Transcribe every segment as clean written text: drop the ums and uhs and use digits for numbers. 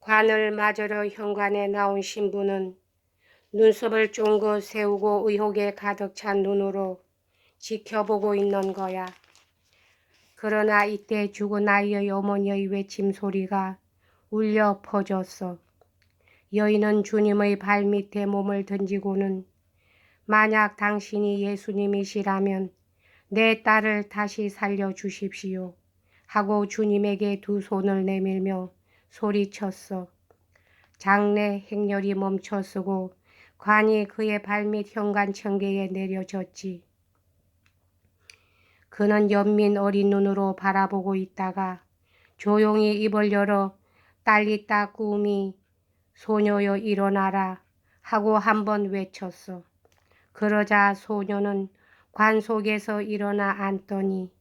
관을 맞으러 현관에 나온 신부는 눈썹을 쫑긋 세우고 의혹에 가득 찬 눈으로 지켜보고 있는 거야. 그러나 이때 죽은 아이의 어머니의 외침 소리가 울려 퍼졌어. 여인은 주님의 발밑에 몸을 던지고는 만약 당신이 예수님이시라면 내 딸을 다시 살려주십시오 하고 주님에게 두 손을 내밀며 소리쳤어. 장례 행렬이 멈춰서고 관이 그의 발밑 현관 청개에 내려졌지. 그는 연민 어린 눈으로 바라보고 있다가 조용히 입을 열어 딸리따 꾸미 소녀여 일어나라 하고 한번 외쳤어. 그러자 소녀는 관 속에서 일어나 앉더니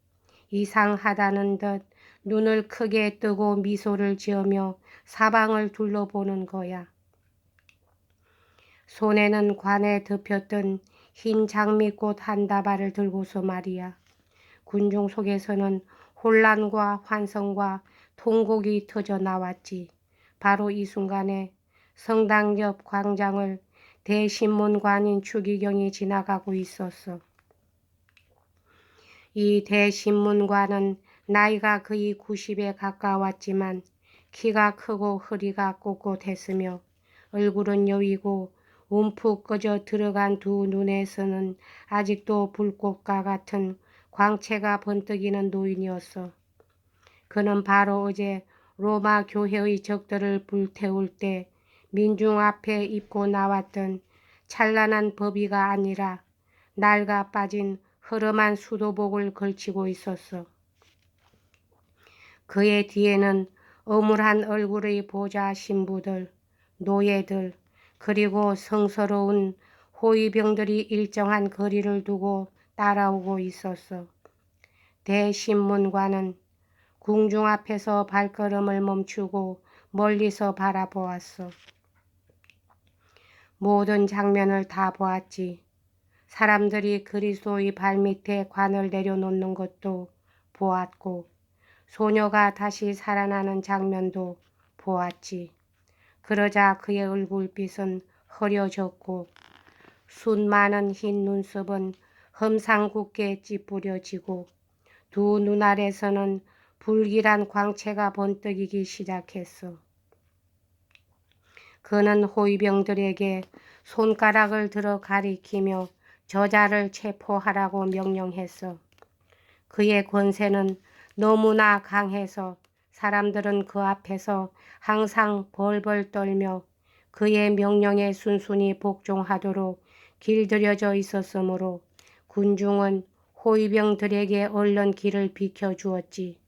이상하다는 듯 눈을 크게 뜨고 미소를 지으며 사방을 둘러보는 거야. 손에는 관에 덮였던 흰 장미꽃 한 다발을 들고서 말이야. 군중 속에서는 혼란과 환성과 통곡이 터져 나왔지. 바로 이 순간에 성당 옆 광장을 대신문관인 추기경이 지나가고 있었어. 이 대신문관은 나이가 거의 90에 가까웠지만 키가 크고 허리가 꼿꼿했으며 얼굴은 여위고 움푹 꺼져 들어간 두 눈에서는 아직도 불꽃과 같은 광채가 번뜩이는 노인이었어. 그는 바로 어제 로마 교회의 적들을 불태울 때 민중 앞에 입고 나왔던 찬란한 법의가 아니라 낡아 빠진 허름한 수도복을 걸치고 있었어. 그의 뒤에는 어물한 얼굴의 보좌 신부들, 노예들, 그리고 성스러운 호위병들이 일정한 거리를 두고 따라오고 있었어. 대신문관은 궁중 앞에서 발걸음을 멈추고 멀리서 바라보았어. 모든 장면을 다 보았지. 사람들이 그리스도의 발밑에 관을 내려놓는 것도 보았고 소녀가 다시 살아나는 장면도 보았지. 그러자 그의 얼굴빛은 흐려졌고 숱 많은 흰 눈썹은 험상궂게 찌푸려지고 두 눈 아래서는 불길한 광채가 번뜩이기 시작했어. 그는 호위병들에게 손가락을 들어 가리키며 저자를 체포하라고 명령했어. 그의 권세는 너무나 강해서 사람들은 그 앞에서 항상 벌벌 떨며 그의 명령에 순순히 복종하도록 길들여져 있었으므로 군중은 호위병들에게 얼른 길을 비켜주었지.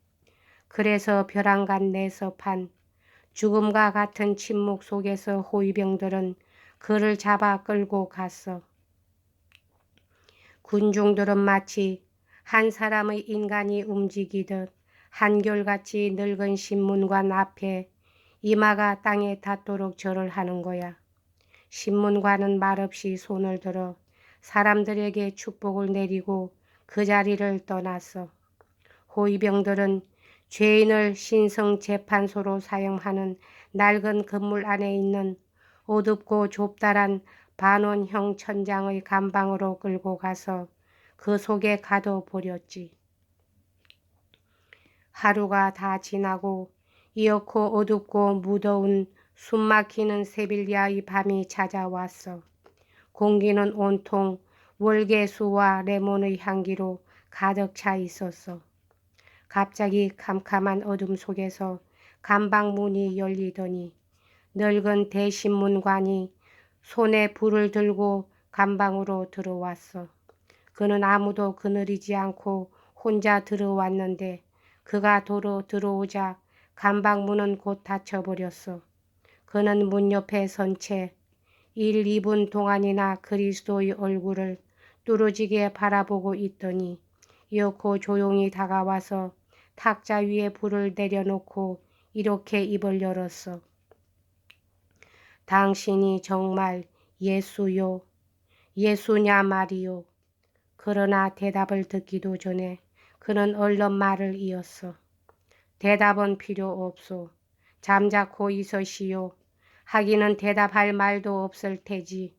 그래서 벼랑간 내섭한 죽음과 같은 침묵 속에서 호위병들은 그를 잡아 끌고 갔어. 군중들은 마치 한 사람의 인간이 움직이듯 한결같이 늙은 신문관 앞에 이마가 땅에 닿도록 절을 하는 거야. 신문관은 말없이 손을 들어 사람들에게 축복을 내리고 그 자리를 떠났어. 호위병들은 죄인을 신성재판소로 사용하는 낡은 건물 안에 있는 어둡고 좁다란 반원형 천장의 감방으로 끌고 가서 그 속에 가둬버렸지. 하루가 다 지나고 이렇고 어둡고 무더운 숨막히는 세빌리아의 밤이 찾아왔어. 공기는 온통 월계수와 레몬의 향기로 가득 차 있었어. 갑자기 캄캄한 어둠 속에서 감방문이 열리더니 늙은 대신문관이 손에 불을 들고 감방으로 들어왔어. 그는 아무도 거느리지 않고 혼자 들어왔는데 그가 도로 들어오자 감방문은 곧 닫혀버렸어. 그는 문 옆에 선 채 1, 2분 동안이나 그리스도의 얼굴을 뚫어지게 바라보고 있더니 이윽고 조용히 다가와서 탁자 위에 불을 내려놓고 이렇게 입을 열었어. 당신이 정말 예수요? 예수냐 말이요? 그러나 대답을 듣기도 전에 그는 얼른 말을 이었어. 대답은 필요 없소. 잠자코 있으시오. 하기는 대답할 말도 없을 테지.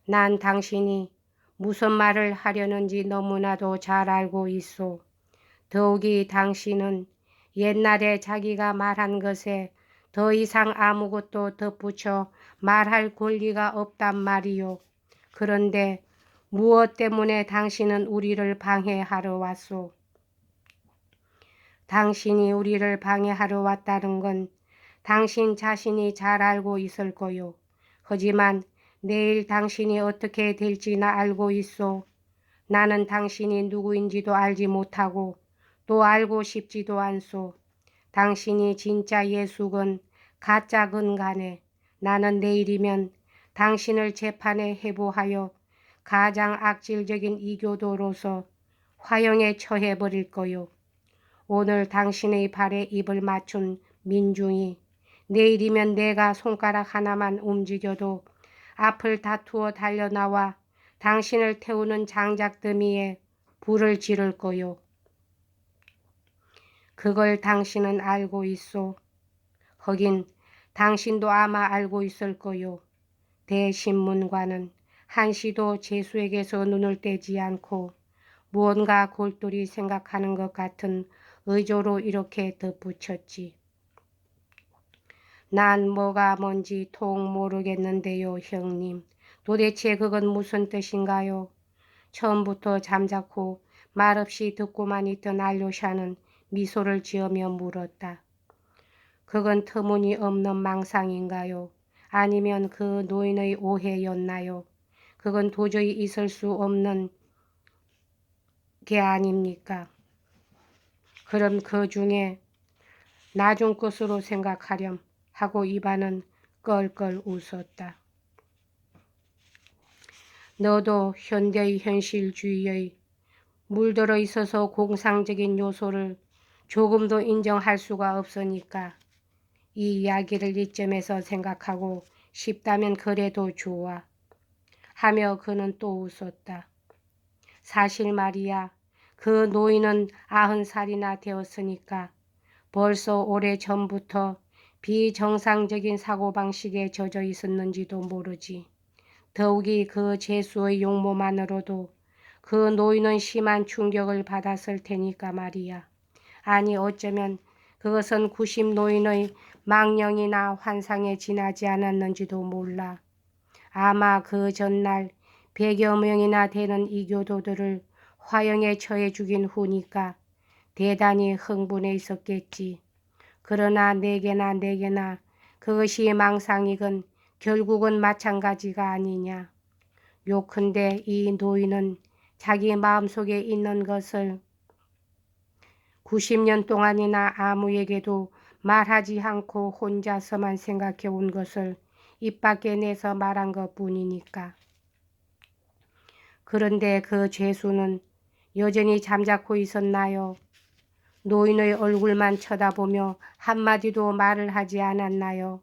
난 당신이 무슨 말을 하려는지 너무나도 잘 알고 있소. 더욱이 당신은 옛날에 자기가 말한 것에 더 이상 아무것도 덧붙여 말할 권리가 없단 말이오. 그런데 무엇 때문에 당신은 우리를 방해하러 왔소? 당신이 우리를 방해하러 왔다는 건 당신 자신이 잘 알고 있을 거요. 하지만 내일 당신이 어떻게 될지나 알고 있소. 나는 당신이 누구인지도 알지 못하고 또 알고 싶지도 않소. 당신이 진짜 예수건 가짜건 간에 나는 내일이면 당신을 재판에 회부하여 가장 악질적인 이교도로서 화형에 처해버릴 거요. 오늘 당신의 발에 입을 맞춘 민중이 내일이면 내가 손가락 하나만 움직여도 앞을 다투어 달려나와 당신을 태우는 장작더미에 불을 지를 거요. 그걸 당신은 알고 있소. 하긴 당신도 아마 알고 있을 거요. 대신문관은 한시도 제수에게서 눈을 떼지 않고 무언가 골똘히 생각하는 것 같은 의조로 이렇게 덧붙였지. 난 뭐가 뭔지 통 모르겠는데요, 형님. 도대체 그건 무슨 뜻인가요? 처음부터 잠자코 말없이 듣고만 있던 알료샤는 미소를 지으며 물었다. 그건 터무니없는 망상인가요? 아니면 그 노인의 오해였나요? 그건 도저히 있을 수 없는 게 아닙니까? 그럼 그 중에 나중 것으로 생각하렴 하고 이반은 껄껄 웃었다. 너도 현대의 현실주의의 물들어 있어서 공상적인 요소를 조금도 인정할 수가 없으니까 이 이야기를 이점에서 생각하고 싶다면 그래도 좋아. 하며 그는 또 웃었다. 사실 말이야. 그 노인은 90살이나 되었으니까 벌써 오래전부터 비정상적인 사고방식에 젖어 있었는지도 모르지. 더욱이 그 재수의 용모만으로도 그 노인은 심한 충격을 받았을 테니까 말이야. 아니 어쩌면 그것은 90 노인의 망령이나 환상에 지나지 않았는지도 몰라. 아마 그 전날 100여 명이나 되는 이교도들을 화형에 처해 죽인 후니까 대단히 흥분해 있었겠지. 그러나 내게나 그것이 망상이건 결국은 마찬가지가 아니냐. 요컨대 이 노인은 자기 마음속에 있는 것을 90년 동안이나 아무에게도 말하지 않고 혼자서만 생각해 온 것을 입 밖에 내서 말한 것뿐이니까. 그런데 그 죄수는 여전히 잠자코 있었나요? 노인의 얼굴만 쳐다보며 한마디도 말을 하지 않았나요?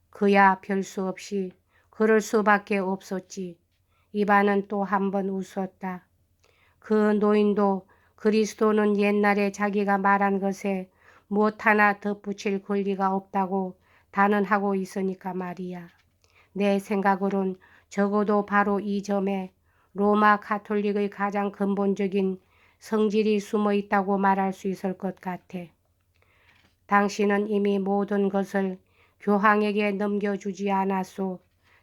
그야 별 수 없이 그럴 수밖에 없었지. 이반은 또 한 번 웃었다. 그 노인도 그리스도는 옛날에 자기가 말한 것에 무엇 하나 덧붙일 권리가 없다고 단언하고 있으니까 말이야. 내 생각으론 적어도 바로 이 점에 로마 가톨릭의 가장 근본적인 성질이 숨어 있다고 말할 수 있을 것 같아. 당신은 이미 모든 것을 교황에게 넘겨주지 않았소.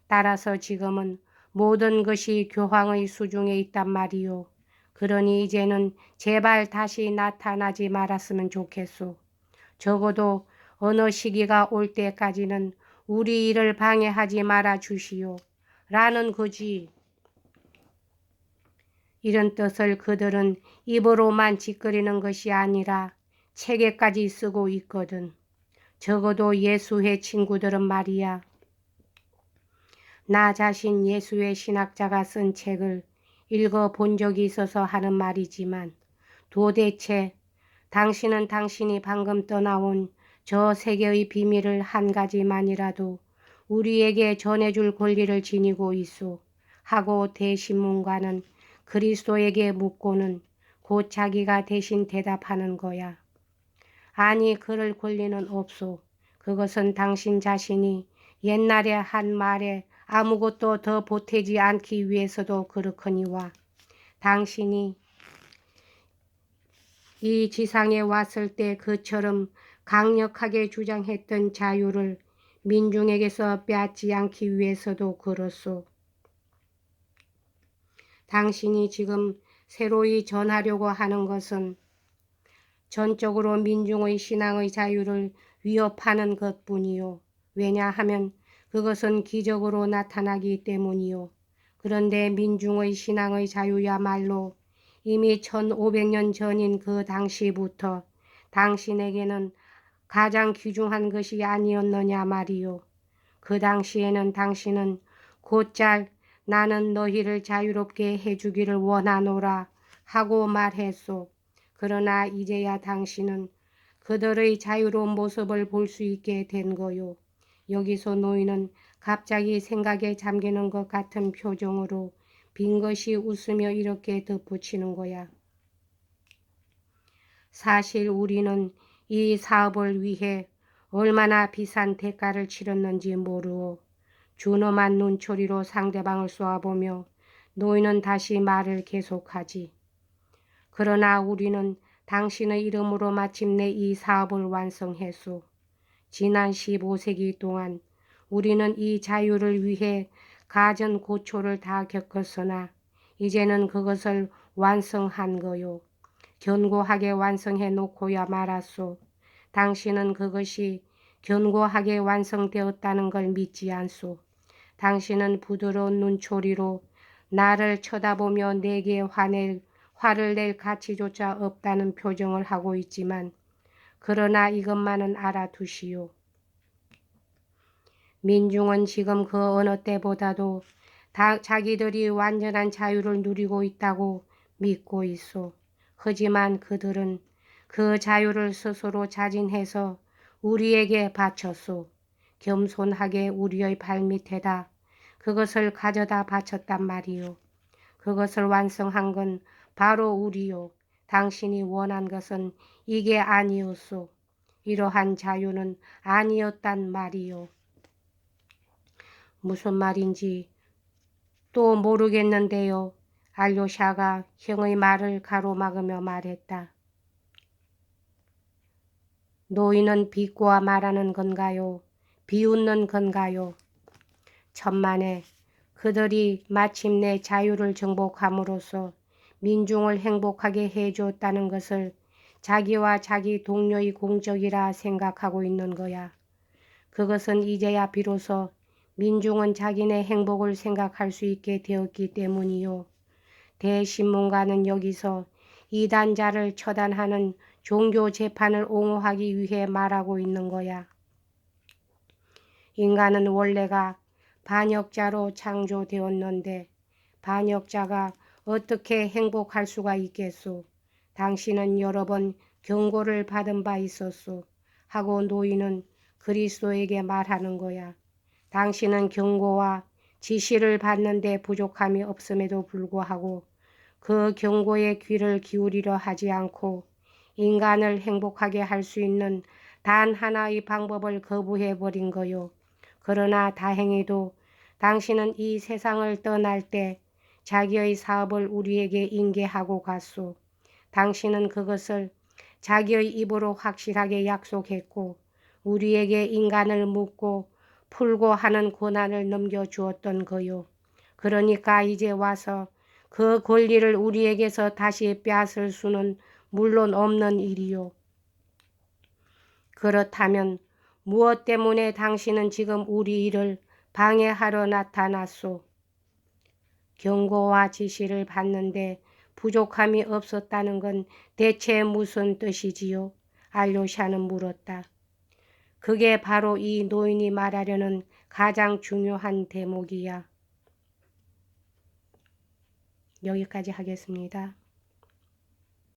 따라서 지금은 모든 것이 교황의 수중에 있단 말이오. 그러니 이제는 제발 다시 나타나지 말았으면 좋겠소. 적어도 어느 시기가 올 때까지는 우리 일을 방해하지 말아 주시오. 라는 거지. 이런 뜻을 그들은 입으로만 짓거리는 것이 아니라 책에까지 쓰고 있거든. 적어도 예수회 친구들은 말이야. 나 자신 예수회 신학자가 쓴 책을 읽어본 적이 있어서 하는 말이지만 도대체 당신은 당신이 방금 떠나온 저 세계의 비밀을 한 가지만이라도 우리에게 전해줄 권리를 지니고 있소. 하고 대신문관은 그리스도에게 묻고는 곧 자기가 대신 대답하는 거야. 아니 그럴 권리는 없소. 그것은 당신 자신이 옛날에 한 말에 아무것도 더 보태지 않기 위해서도 그렇거니와 당신이 이 지상에 왔을 때 그처럼 강력하게 주장했던 자유를 민중에게서 빼앗지 않기 위해서도 그렇소. 당신이 지금 새로이 전하려고 하는 것은 전적으로 민중의 신앙의 자유를 위협하는 것뿐이요. 왜냐하면 그것은 기적으로 나타나기 때문이요. 그런데 민중의 신앙의 자유야말로 이미 1500년 전인 그 당시부터 당신에게는 가장 귀중한 것이 아니었느냐 말이요. 그 당시에는 당신은 곧잘 나는 너희를 자유롭게 해주기를 원하노라 하고 말했소. 그러나 이제야 당신은 그들의 자유로운 모습을 볼 수 있게 된 거요. 여기서 노인은 갑자기 생각에 잠기는 것 같은 표정으로 빙긋이 웃으며 이렇게 덧붙이는 거야. 사실 우리는 이 사업을 위해 얼마나 비싼 대가를 치렀는지 모르오. 준엄한 눈초리로 상대방을 쏘아보며 노인은 다시 말을 계속하지. 그러나 우리는 당신의 이름으로 마침내 이 사업을 완성했소. 지난 15세기 동안 우리는 이 자유를 위해 갖은 고초를 다 겪었으나 이제는 그것을 완성한 거요. 견고하게 완성해 놓고야 말았소. 당신은 그것이 견고하게 완성되었다는 걸 믿지 않소. 당신은 부드러운 눈초리로 나를 쳐다보며 내게 화를 낼 가치조차 없다는 표정을 하고 있지만 그러나 이것만은 알아두시오. 민중은 지금 그 어느 때보다도 자기들이 완전한 자유를 누리고 있다고 믿고 있소. 하지만 그들은 그 자유를 스스로 자진해서 우리에게 바쳤소. 겸손하게 우리의 발밑에다 그것을 가져다 바쳤단 말이요. 그것을 완성한 건 바로 우리요. 당신이 원한 것은 이게 아니었소. 이러한 자유는 아니었단 말이요. 무슨 말인지 또 모르겠는데요. 알료샤가 형의 말을 가로막으며 말했다. 노인은 비꼬아 말하는 건가요? 비웃는 건가요? 천만에 그들이 마침내 자유를 정복함으로써 민중을 행복하게 해주었다는 것을 자기와 자기 동료의 공적이라 생각하고 있는 거야. 그것은 이제야 비로소 민중은 자기네 행복을 생각할 수 있게 되었기 때문이요. 대신문가는 여기서 이단자를 처단하는 종교 재판을 옹호하기 위해 말하고 있는 거야. 인간은 원래가 반역자로 창조되었는데 반역자가 어떻게 행복할 수가 있겠소. 당신은 여러 번 경고를 받은 바 있었소. 하고 노인은 그리스도에게 말하는 거야. 당신은 경고와 지시를 받는데 부족함이 없음에도 불구하고 그 경고에 귀를 기울이려 하지 않고 인간을 행복하게 할 수 있는 단 하나의 방법을 거부해버린 거요. 그러나 다행히도 당신은 이 세상을 떠날 때 자기의 사업을 우리에게 인계하고 갔소. 당신은 그것을 자기의 입으로 확실하게 약속했고 우리에게 인간을 묻고 풀고 하는 권한을 넘겨주었던 거요. 그러니까 이제 와서 그 권리를 우리에게서 다시 빼앗을 수는 물론 없는 일이요. 그렇다면 무엇 때문에 당신은 지금 우리 일을 방해하러 나타났소? 경고와 지시를 받는데 부족함이 없었다는 건 대체 무슨 뜻이지요? 알료샤는 물었다. 그게 바로 이 노인이 말하려는 가장 중요한 대목이야. 여기까지 하겠습니다.